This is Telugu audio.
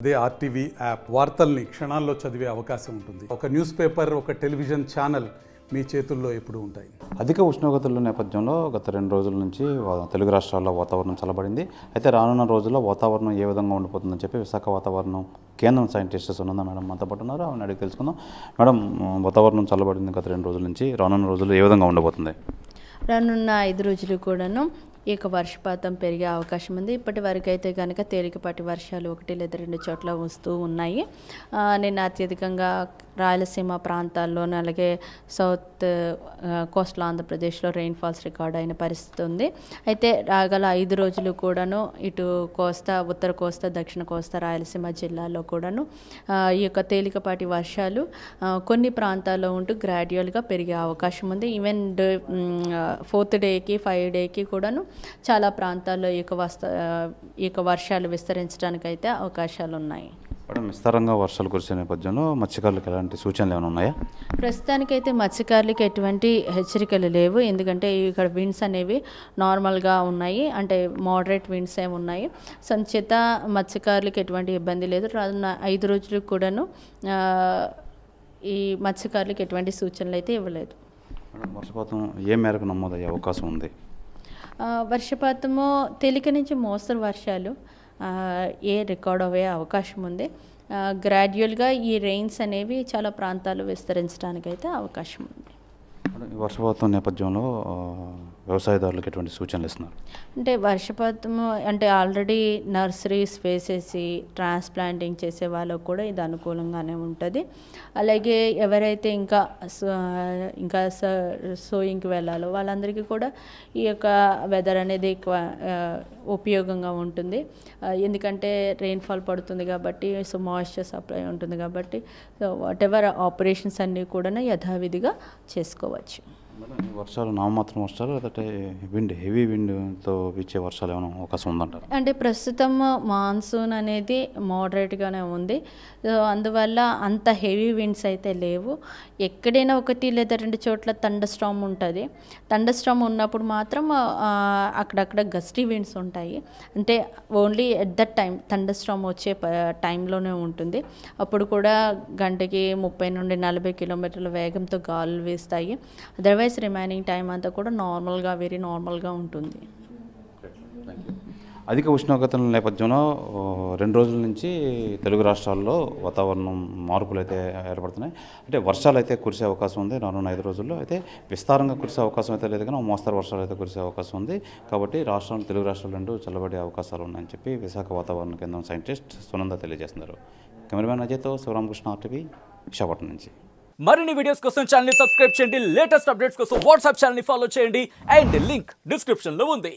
అదే ఆర్టీవీ యాప్ వార్తల్ని క్షణాల్లో చదివే అవకాశం ఉంటుంది. ఒక న్యూస్ పేపర్, ఒక టెలివిజన్ ఛానల్ మీ చేతుల్లో ఎప్పుడూ ఉంటాయి. అధిక ఉష్ణోగ్రతల నేపథ్యంలో గత 2 రోజుల నుంచి తెలుగు రాష్ట్రాల్లో వాతావరణం చల్లబడింది. అయితే రానున్న రోజుల్లో వాతావరణం ఏ విధంగా ఉండిపోతుందని చెప్పి విశాఖ వాతావరణం కేంద్రం సైంటిస్ట్స్ ఉన్నదా మేడం మనతో పాటు ఉన్నారు. ఆమెను అడిగి తెలుసుకుందాం. మేడం, వాతావరణం చల్లబడింది గత 2 రోజుల నుంచి. రానున్న రోజుల్లో ఏ విధంగా ఉండబోతుంది? రానున్న 5 రోజులు కూడాను ఇక వర్షపాతం పెరిగే అవకాశం ఉంది. ఇప్పటి వరకు అయితే కనుక తేలికపాటి వర్షాలు 1 లేదా 2 చోట్ల వస్తూ ఉన్నాయి. నిన్న అత్యధికంగా రాయలసీమ ప్రాంతాల్లోనూ అలాగే సౌత్ కోస్టల్ ఆంధ్రప్రదేశ్లో రెయిన్ఫాల్స్ రికార్డ్ అయిన పరిస్థితి ఉంది. అయితే రాగల 5 రోజులు కూడాను ఇటు కోస్తా, ఉత్తర కోస్తా, దక్షిణ కోస్తా, రాయలసీమ జిల్లాల్లో కూడాను ఈ యొక్క తేలికపాటి వర్షాలు కొన్ని ప్రాంతాల్లో ఉంటూ గ్రాడ్యువల్గా పెరిగే అవకాశం ఉంది. ఈవెన్ 4th డేకి 5 డేకి కూడాను చాలా ప్రాంతాల్లో ఈ యొక్క వర్షాలు విస్తరించడానికి అయితే అవకాశాలు ఉన్నాయి. మేడం, విస్తారంగా వర్షాలు కురిసే నేపథ్యంలో మత్స్యకారులకు ఎలాంటి సూచనలు ఏమైనా ఉన్నాయా? ప్రస్తుతానికైతే మత్స్యకారులకు ఎటువంటి హెచ్చరికలు లేవు. ఎందుకంటే ఇక్కడ విండ్స్ అనేవి నార్మల్గా ఉన్నాయి, అంటే మోడరేట్ విండ్స్ ఏమి ఉన్నాయి. సంచేత మత్స్యకారులకు ఎటువంటి ఇబ్బంది లేదు. రానున్న 5 రోజులకు కూడాను ఈ మత్స్యకారులకు ఎటువంటి సూచనలు అయితే ఇవ్వలేదు. వర్షపాతం ఏ మేరకు నమోదయ్యే అవకాశం ఉంది? వర్షపాతము తేలిక నుంచి మోస్తరు వర్షాలు రికార్డ్ అయ్యే అవకాశం ఉంది. గ్రాడ్యువల్గా ఈ రెయిన్స్ అనేవి చాలా ప్రాంతాలు విస్తరించడానికి అయితే అవకాశం ఉంది. వర్షపాతం నేపథ్యంలో వ్యవసాయదారులకు ఎటువంటి సూచనలు ఇస్తున్నారు? అంటే వర్షపాతము అంటే ఆల్రెడీ నర్సరీస్ వేసేసి ట్రాన్స్ప్లాంటింగ్ చేసే వాళ్ళకు కూడా ఇది అనుకూలంగానే ఉంటుంది. అలాగే ఎవరైతే ఇంకా సోయింగ్కి వెళ్ళాలో వాళ్ళందరికీ కూడా ఈ యొక్క వెదర్ అనేది ఎక్కువ ఉపయోగంగా ఉంటుంది. ఎందుకంటే రెయిన్ఫాల్ పడుతుంది కాబట్టి, సో మాయిశ్చర్ సప్లై ఉంటుంది కాబట్టి, సో వాట్ ఎవర్ ఆపరేషన్స్ అన్నీ కూడా యథావిధిగా చేసుకోవచ్చు. వర్షాలు నామమాత్రం వర్షాలు లేదంటే హెవీ విండ్తో వీచే వర్షాలు ఏమైనా అవకాశం ఉందంటారు? అంటే ప్రస్తుతం మాన్సూన్ అనేది మోడరేట్గానే ఉంది. అందువల్ల అంత హెవీ విండ్స్ అయితే లేవు. ఎక్కడైనా 1 లేదా 2 చోట్ల థండర్ స్టార్మ్ ఉంటుంది. థండర్ స్టార్మ్ ఉన్నప్పుడు మాత్రం అక్కడక్కడ గస్టీ విండ్స్ ఉంటాయి. అంటే only at that time thunder Storm వచ్చే టైంలోనే ఉంటుంది. అప్పుడు కూడా గంటకి 30 నుండి 40 కిలోమీటర్ల వేగంతో గాలులు వీస్తాయి. అదర్వైజ్ రిమైనింగ్ టైం అంతా కూడా నార్మల్గా, వెరీ నార్మల్గా ఉంటుంది. అధిక ఉష్ణోగ్రతల నేపథ్యంలో 2 రోజుల నుంచి తెలుగు రాష్ట్రాల్లో వాతావరణం మార్పులు అయితే ఏర్పడుతున్నాయి. అంటే వర్షాలు అయితే కురిసే అవకాశం ఉంది రానున్న 5 రోజుల్లో. అయితే విస్తారంగా కురిసే అవకాశం అయితే లేదు, కానీ మోస్తరు వర్షాలు అయితే కురిసే అవకాశం ఉంది. కాబట్టి తెలుగు రాష్ట్రాలు 2 చల్లబడే అవకాశాలు ఉన్నాయని చెప్పి విశాఖ వాతావరణ కేంద్రం సైంటిస్ట్ సునంద తెలియజేస్తున్నారు. కెమెరామెన్ అజయ్తో శివరామకృష్ణ, ఆర్టీవీ, విశాఖపట్నం నుంచి. మరిన్ని వీడియోస్ కోసం ఛానల్ ని సబ్స్క్రైబ్ చేయండి. లేటెస్ట్ అప్డేట్స్ కోసం వాట్సాప్ ఛానల్ ని ఫాలో చేయండి. అండ్ లింక్ డిస్క్రిప్షన్ లో ఉంది.